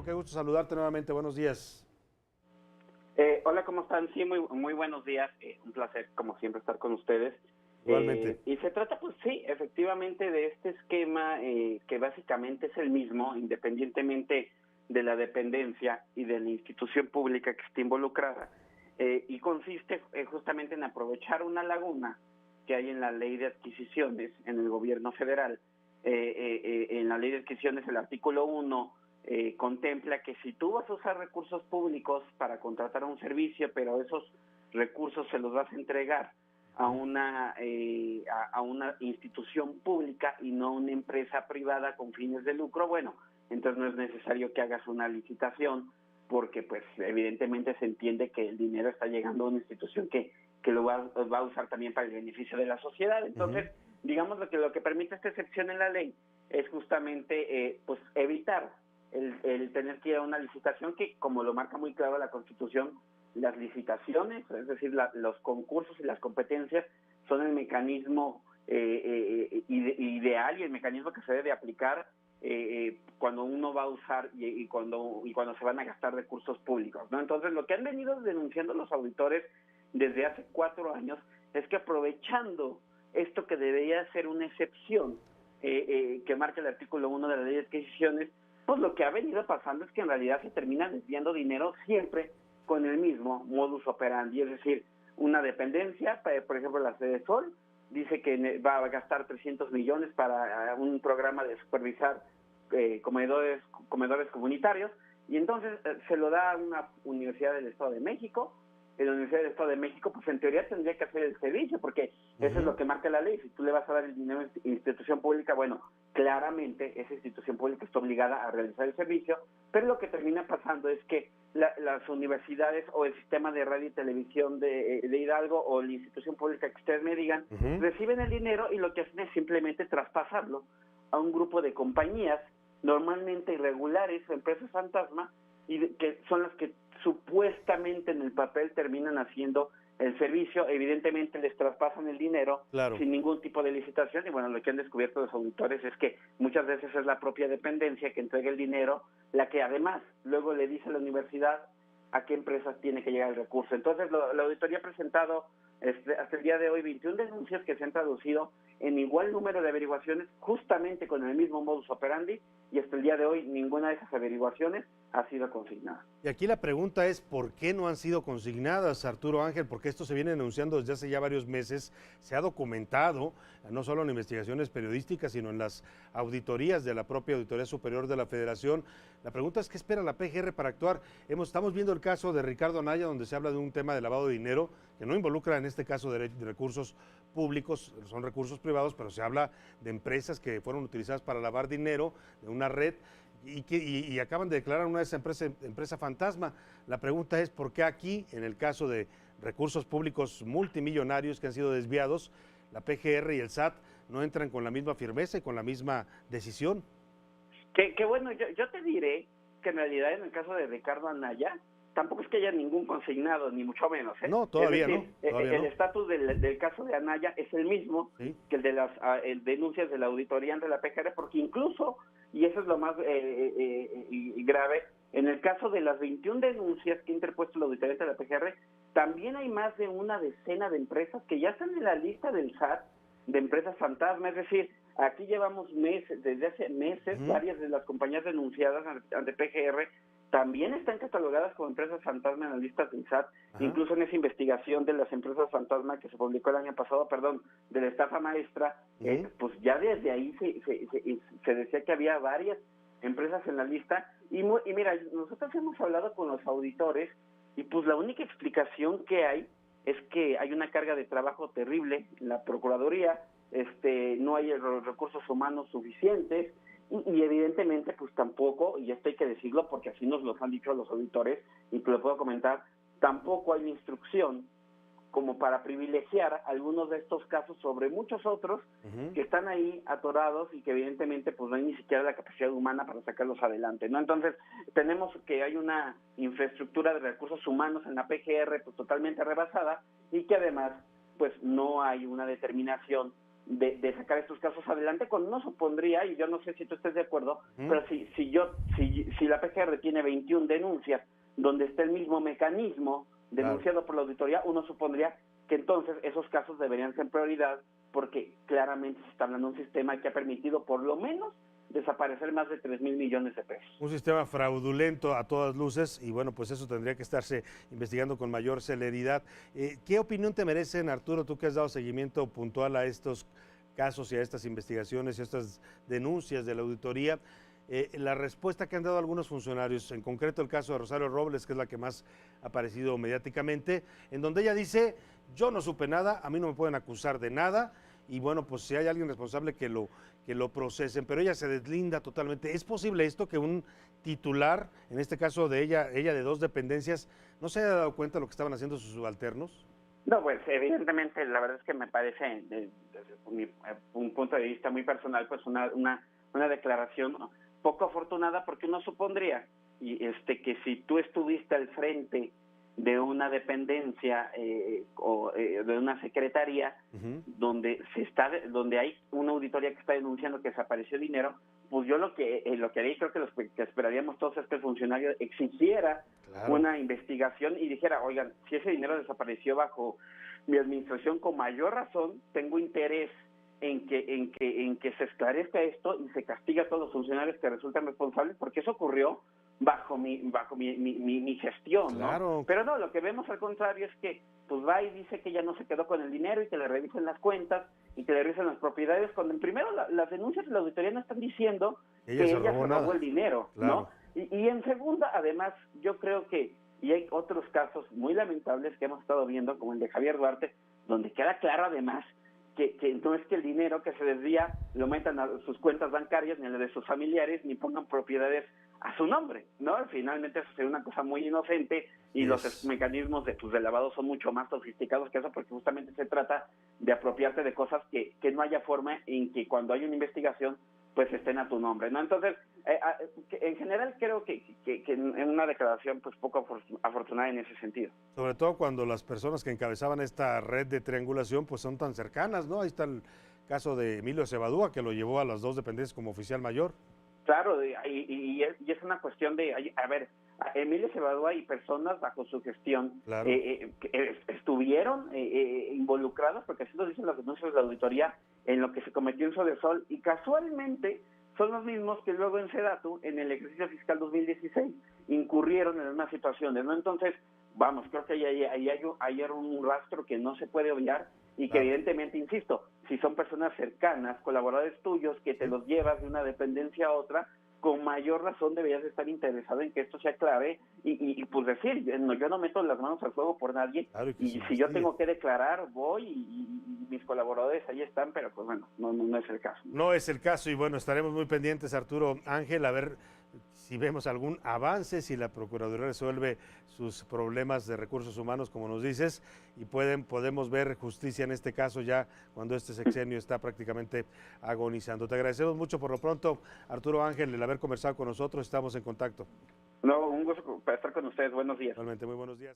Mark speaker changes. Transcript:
Speaker 1: qué gusto saludarte nuevamente, buenos días.
Speaker 2: Hola, ¿cómo están? Sí, muy buenos días. Un placer, como siempre, estar con ustedes.
Speaker 1: Igualmente.
Speaker 2: Y se trata, pues sí, efectivamente, de este esquema que básicamente es el mismo, independientemente de la dependencia y de la institución pública que esté involucrada. Y consiste justamente en aprovechar una laguna que hay en la ley de adquisiciones en el gobierno federal. En la ley de adquisiciones, el artículo 1 contempla que si tú vas a usar recursos públicos para contratar un servicio, pero esos recursos se los vas a entregar a una institución pública y no a una empresa privada con fines de lucro, bueno, entonces no es necesario que hagas una licitación, porque pues evidentemente se entiende que el dinero está llegando a una institución que lo va a usar también para el beneficio de la sociedad. Entonces, digamos lo que permite esta excepción en la ley es justamente pues evitar el tener que ir a una licitación que, como lo marca muy claro la Constitución, las licitaciones, es decir, los concursos y las competencias son el mecanismo ideal y el mecanismo que se debe aplicar cuando uno va a usar y cuando se van a gastar recursos públicos, ¿no? Entonces, lo que han venido denunciando los auditores desde hace 4 años es que, aprovechando esto que debería ser una excepción que marca el artículo 1 de la ley de adquisiciones, pues lo que ha venido pasando es que en realidad se termina desviando dinero siempre con el mismo modus operandi, es decir, una dependencia, por ejemplo la Sede Sol, dice que va a gastar 300 millones para un programa de supervisar comedores comunitarios, y entonces se lo da a una universidad del Estado de México. En la Universidad del Estado de México, pues en teoría tendría que hacer el servicio, porque eso es lo que marca la ley. Si tú le vas a dar el dinero a institución pública, bueno, claramente esa institución pública está obligada a realizar el servicio, pero lo que termina pasando es que las universidades o el sistema de radio y televisión de Hidalgo o la institución pública que ustedes me digan, reciben el dinero y lo que hacen es simplemente traspasarlo a un grupo de compañías normalmente irregulares o empresas fantasma, y que son las que supuestamente en el papel terminan haciendo el servicio. Evidentemente les traspasan el dinero sin ningún tipo de licitación, y bueno, lo que han descubierto los auditores es que muchas veces es la propia dependencia que entrega el dinero, la que además luego le dice a la universidad a qué empresas tiene que llegar el recurso. Entonces la auditoría ha presentado hasta el día de hoy 21 denuncias que se han traducido en igual número de averiguaciones, justamente con el mismo modus operandi, y hasta el día de hoy ninguna de esas averiguaciones ha sido consignada.
Speaker 1: Y aquí la pregunta es, ¿por qué no han sido consignadas, Arturo Ángel? Porque esto se viene denunciando desde hace ya varios meses, se ha documentado, no solo en investigaciones periodísticas, sino en las auditorías de la propia Auditoría Superior de la Federación. La pregunta es, ¿qué espera la PGR para actuar? Estamos viendo el caso de Ricardo Anaya, donde se habla de un tema de lavado de dinero, que no involucra en este caso de recursos públicos, son recursos privados, pero se habla de empresas que fueron utilizadas para lavar dinero, de una red, y acaban de declarar una de esas empresa fantasma. La pregunta es, ¿por qué aquí, en el caso de recursos públicos multimillonarios que han sido desviados, la PGR y el SAT no entran con la misma firmeza y con la misma decisión?
Speaker 2: Que bueno, yo te diré que en realidad en el caso de Ricardo Anaya, tampoco es que haya ningún consignado, ni mucho menos.
Speaker 1: No, todavía
Speaker 2: es decir,
Speaker 1: no.
Speaker 2: El estatus del caso de Anaya es el mismo que el de las denuncias de la auditoría ante la PGR, porque incluso, y eso es lo más grave, en el caso de las 21 denuncias que ha interpuesto la auditoría ante la PGR, también hay más de una decena de empresas que ya están en la lista del SAT de empresas fantasma. Es decir, aquí llevamos meses, desde hace meses, varias de las compañías denunciadas ante PGR también están catalogadas como empresas fantasma en las listas del SAT. Incluso en esa investigación de las empresas fantasma que se publicó el año pasado, de la estafa maestra, pues ya desde ahí se decía que había varias empresas en la lista. Y mira, nosotros hemos hablado con los auditores y pues la única explicación que hay es que hay una carga de trabajo terrible en la Procuraduría, no hay los recursos humanos suficientes, y evidentemente pues tampoco, y esto hay que decirlo porque así nos lo han dicho los auditores, y te lo puedo comentar, tampoco hay instrucción como para privilegiar algunos de estos casos sobre muchos otros que están ahí atorados y que evidentemente pues no hay ni siquiera la capacidad humana para sacarlos adelante, ¿no? Entonces tenemos que hay una infraestructura de recursos humanos en la PGR pues totalmente rebasada, y que además pues no hay una determinación de sacar estos casos adelante, cuando uno supondría, y yo no sé si tú estés de acuerdo, pero si la PGR tiene 21 denuncias, donde está el mismo mecanismo denunciado por la auditoría, uno supondría que entonces esos casos deberían ser prioridad, porque claramente se está hablando de un sistema que ha permitido por lo menos desaparecer más de 3,000 millones de pesos.
Speaker 1: Un sistema fraudulento a todas luces y bueno, pues eso tendría que estarse investigando con mayor celeridad. ¿Qué opinión te merecen, Arturo, tú que has dado seguimiento puntual a estos casos y a estas investigaciones y a estas denuncias de la auditoría? La respuesta que han dado algunos funcionarios, en concreto el caso de Rosario Robles, que es la que más ha aparecido mediáticamente, en donde ella dice, yo no supe nada, a mí no me pueden acusar de nada, y bueno, pues si hay alguien responsable que lo procesen, pero ella se deslinda totalmente. ¿Es posible esto que un titular, en este caso de ella de 2 dependencias, no se haya dado cuenta de lo que estaban haciendo sus subalternos?
Speaker 2: No, pues evidentemente la verdad es que me parece, desde un punto de vista muy personal, pues una declaración poco afortunada, porque uno supondría que si tú estuviste al frente de una dependencia o de una secretaría donde hay una auditoría que está denunciando que desapareció dinero, pues yo lo que haría, y creo que que esperaríamos todos, es que el funcionario exigiera una investigación y dijera, oigan, si ese dinero desapareció bajo mi administración, con mayor razón tengo interés en que se esclarezca esto y se castiga a todos los funcionarios que resultan responsables, porque eso ocurrió bajo mi gestión, ¿no?
Speaker 1: Claro.
Speaker 2: Pero no, lo que vemos al contrario es que pues va y dice que ya no se quedó con el dinero y que le revisen las cuentas y que le revisen las propiedades, cuando en primero las denuncias de la auditoría no están diciendo que ella se robó el dinero,
Speaker 1: claro,
Speaker 2: ¿no? Y en segunda, además, yo creo que, y hay otros casos muy lamentables que hemos estado viendo, como el de Javier Duarte, donde queda claro además que no es que el dinero que se desvía lo metan a sus cuentas bancarias, ni a la de sus familiares, ni pongan propiedades a su nombre, ¿no? Finalmente eso sería una cosa muy inocente y los mecanismos de lavado son mucho más sofisticados que eso, porque justamente se trata de apropiarte de cosas que no haya forma en que cuando hay una investigación pues estén a tu nombre, ¿no? Entonces, en general creo que en una declaración pues poco afortunada en ese sentido.
Speaker 1: Sobre todo cuando las personas que encabezaban esta red de triangulación pues son tan cercanas, ¿no? Ahí está el caso de Emilio Cebadúa, que lo llevó a las 2 dependencias como oficial mayor.
Speaker 2: Claro, y es una cuestión de, a ver, Emilio Cebadúa y personas bajo su gestión
Speaker 1: claro,
Speaker 2: estuvieron involucrados, porque así lo dicen las denuncias de la auditoría, en lo que se cometió en Sodesol, y casualmente son los mismos que luego en Sedatu, en el ejercicio fiscal 2016, incurrieron en unas situaciones, ¿no? Entonces, vamos, creo que ahí hay un rastro que no se puede obviar y que evidentemente, insisto, si son personas cercanas, colaboradores tuyos, que te los llevas de una dependencia a otra, con mayor razón deberías estar interesado en que esto se aclare y pues decir, yo no meto las manos al fuego por nadie, claro, y si yo tengo que declarar, voy y mis colaboradores ahí están, pero pues bueno, no es el caso.
Speaker 1: No es el caso y bueno, estaremos muy pendientes, Arturo Ángel, a ver si vemos algún avance, si la Procuraduría resuelve sus problemas de recursos humanos, como nos dices, y podemos ver justicia en este caso ya cuando este sexenio está prácticamente agonizando. Te agradecemos mucho por lo pronto, Arturo Ángel, el haber conversado con nosotros, estamos en contacto.
Speaker 2: No, un gusto para estar con ustedes, buenos días.
Speaker 1: Realmente muy buenos días.